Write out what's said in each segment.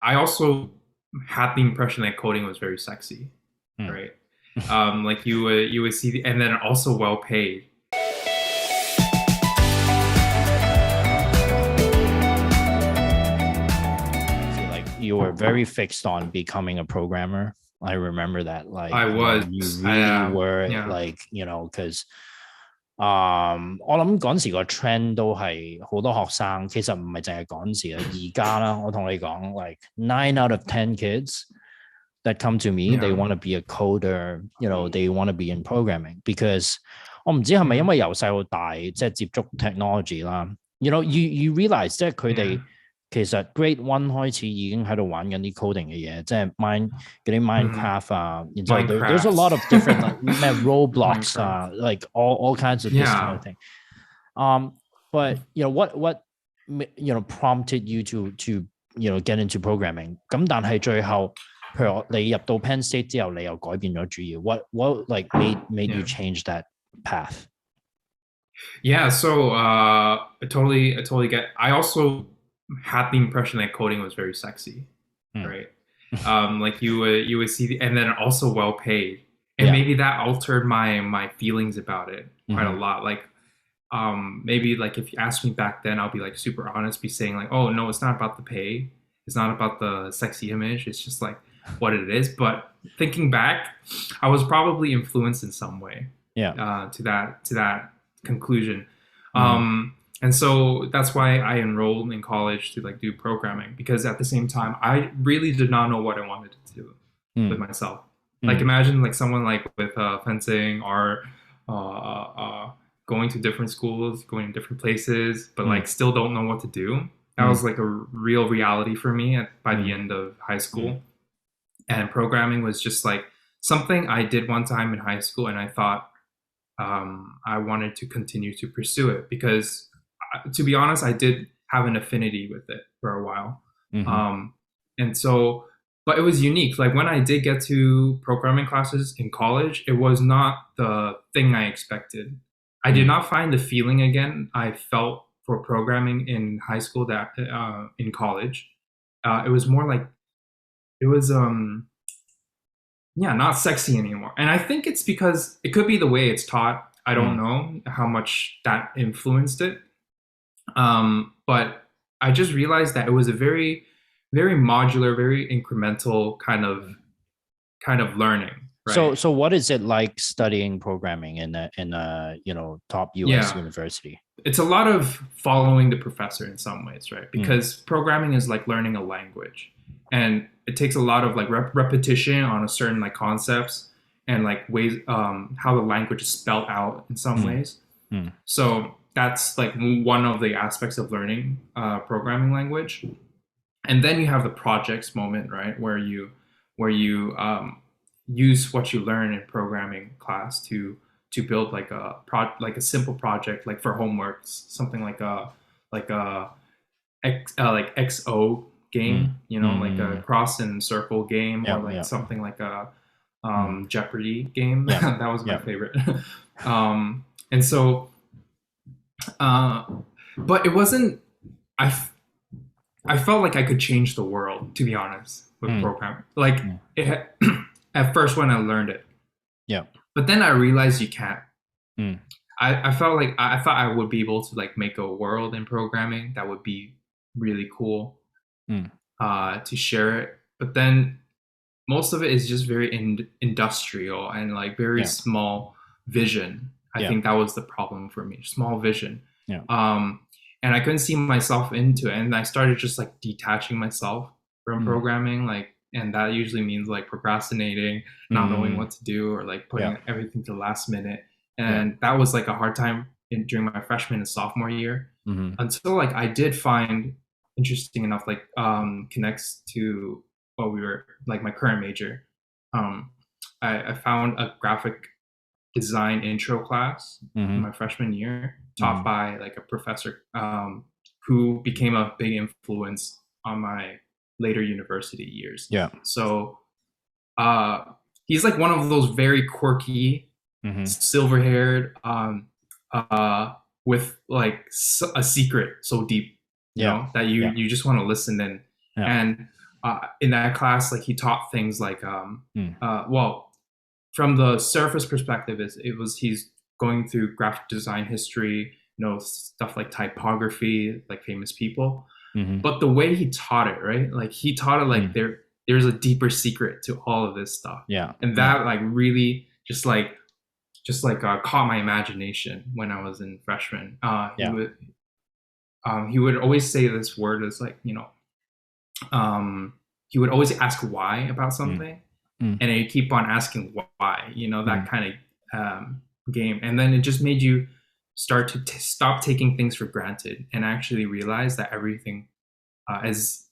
I also had the impression that coding was very sexy, Hmm. right? Like you would see, and then also well paid. See, like you were very fixed on becoming a programmer. I remember that, like, I was, you I really were yeah, like, because我諗嗰陣時個 trend 都係好多學生，其實唔係淨係嗰陣時啦，而家啦，我同你講，like 9 out of 10 kids that come to me, they yeah, want to be a coder, they want to be in programming because 我唔知係咪因為由細到大即係接觸 technology 啦，you realize 即係佢 yeah, 哋其實 grade one 開始已經喺度玩緊啲 coding 嘅嘢，即係 嗰啲 Minecraft 啊，然之後 there's a lot Minecraft, of different like 咩 Roblox Minecraft, 啊，like all kinds of this kind yeah. of thing. But what prompted you to get into programming? 咁但係最後，譬如你入到 Penn State 之後，你又改變咗主意。What like made you Yeah. change that path? Yeah, so I totally get. I also had the impression that coding was very sexy, Hmm. right? Like you would see, and then also well paid, and Yeah. maybe that altered my feelings about it quite a Mm-hmm. lot. Like, maybe like if you asked me back then, I'll be like super honest, be saying like, oh no, it's not about the pay, it's not about the sexy image, it's just like what it is. But thinking back, I was probably influenced in some way Yeah. to that conclusion. Mm-hmm. And so that's why I enrolled in college to like do programming, because at the same time I really did not know what I wanted to do with myself. Like imagine like someone like with fencing or going to different schools, going to different places, but like still don't know what to do. That was like a real reality for me by the end of high school. And programming was just like something I did one time in high school, and I thought I wanted to continue to pursue it because, to be honest, I did have an affinity with it for a while. And so, but it was unique. Like when I did get to programming classes in college, it was not the thing I expected. I did not find the feeling again I felt for programming in high school that in college. It was more like it was yeah, not sexy anymore. And I think it's because it could be the way it's taught. I don't know how much that influenced it. But I just realized that it was a very, very modular, very incremental kind of learning, right? So what is it like studying programming in a top US Yeah. university? It's a lot of following the professor in some ways, right? Because programming is like learning a language, and it takes a lot of like repetition on a certain like concepts and like ways how the language is spelled out in some ways. So that's like one of the aspects of learning programming language. And then you have the projects moment, right, where you use what you learn in programming class to build like like a simple project, like for homework, something like a like XO game, like a cross and circle game, or like something like a Jeopardy game. That was my favorite. And so, but it wasn't. I felt like I could change the world, to be honest, with programming. Like it at first when I learned it, Yeah. but then I realized you can't. Mm. I felt like I thought I would be able to like make a world in programming that would be really cool to share it. But then most of it is just very industrial and like very small vision. I think that was the problem for me, small vision. Yeah. And I couldn't see myself into it, and I started just like detaching myself from programming, like, and that usually means like procrastinating, not knowing what to do, or like putting everything to the last minute. And that was like a hard time during my freshman and sophomore year, until like I did find interesting enough, like connects to what we were like my current major. I found a graphic design intro class in my freshman year, taught by like a professor who became a big influence on my later university years. Yeah. So he's like one of those very quirky, silver-haired, with like a secret so deep, you know, that you just want to listen in. And in that class, like he taught things like well, from the surface perspective, he's going through graphic design history, stuff like typography, like famous people. But the way he taught it, right? Like he taught it like there's a deeper secret to all of this stuff. Yeah. And that like really just caught my imagination when I was in freshman. He would always say this word as like, he would always ask why about something, and he'd keep on asking why, that kind of game. And then it just made you start to stop taking things for granted and actually realize that everything, as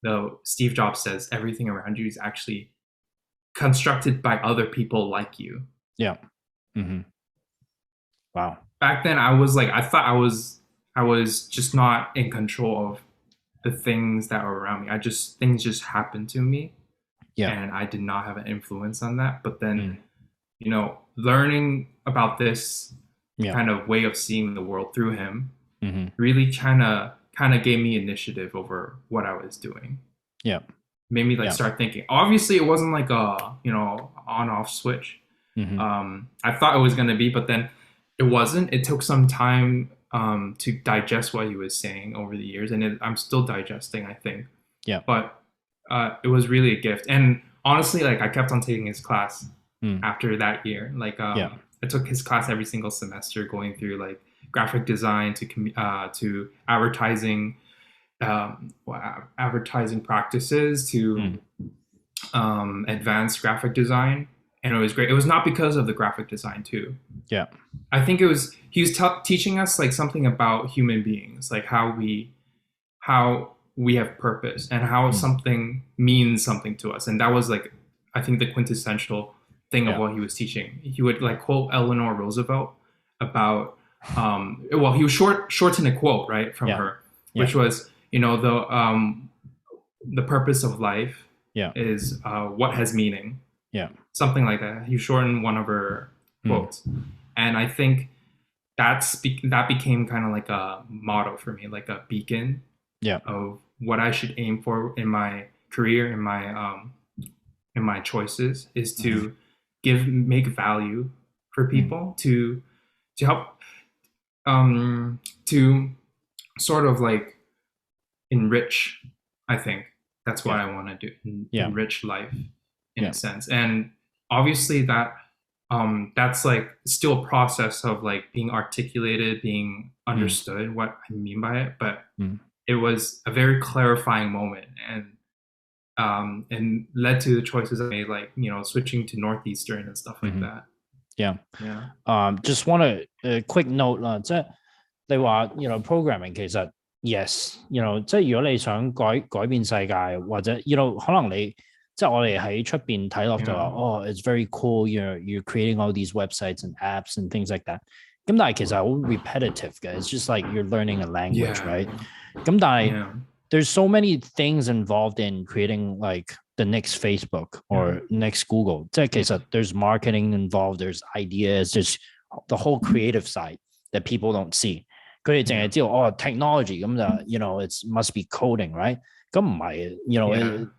though Steve Jobs says, everything around you is actually constructed by other people like you. Yeah. Wow. Back then, I thought I was just not in control of the things that were around me. Things just happened to me. Yeah. And I did not have an influence on that. But then, learning about this kind of way of seeing the world through him really kind of gave me initiative over what I was doing. Yeah. Made me start thinking. Obviously, it wasn't like a on-off switch. I thought it was going to be, but then it wasn't. It took some time to digest what he was saying over the years, and I'm still digesting, I think. Yeah. But it was really a gift, and honestly, like I kept on taking his class after that year. Like I took his class every single semester, going through like graphic design to advertising, advertising practices to advanced graphic design. And it was great. It was not because of the graphic design too. Yeah. I think he was teaching us like something about human beings, like how we have purpose and how something means something to us. And that was like, I think the quintessential thing of what he was teaching. He would like quote Eleanor Roosevelt about, he would shorten a quote, right, from her, which was, the purpose of life is what has meaning. Yeah. Something like that. He shortened one of her quotes. And I think that became kind of like a motto for me, like a beacon of what I should aim for in my career, in my choices, is to make value for people, to help to sort of like enrich. I think that's what I want to do. Enrich life in a sense. And obviously that's like still a process of like being articulated, being understood what I mean by it. But it was a very clarifying moment, and led to the choices I made, like, switching to Northeastern and stuff like that. Yeah. Just want a quick note 啦，即係你話programming 其實 yes，即係如果你想改變世界，或者可能你即係我哋喺出邊睇落就話it's very cool， you're creating all these websites and apps and things like that。咁但係其實好 repetitive 嘅 ，it's just like you're learning a language, right？ 咁但係there's so many things involved in creating like the next Facebook or next Google. 即係其實 there's marketing involved, there's ideas, there's the whole creative side that people don't see. 佢哋淨係知道technology 咁就it must be coding, right？ 咁唔係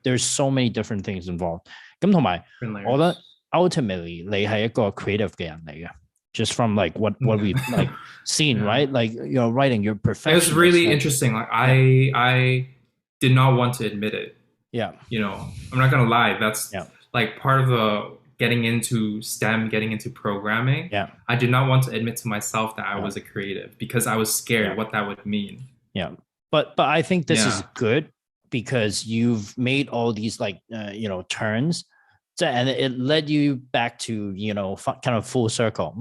there's so many different things involved. 咁同埋我覺得 ultimately 你係一個 creative 嘅人嚟嘅。Just from like what we've like seen, right? Like writing your profession. It was really interesting. Like I did not want to admit it. Yeah. I'm not gonna lie. That's like part of the getting into STEM, getting into programming. Yeah. I did not want to admit to myself that I was a creative because I was scared what that would mean. Yeah. But I think this is good because you've made all these like turns. And it led you back to, kind of full circle.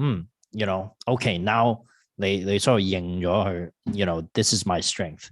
Okay, now they sort of 認咗佢, this is my strength.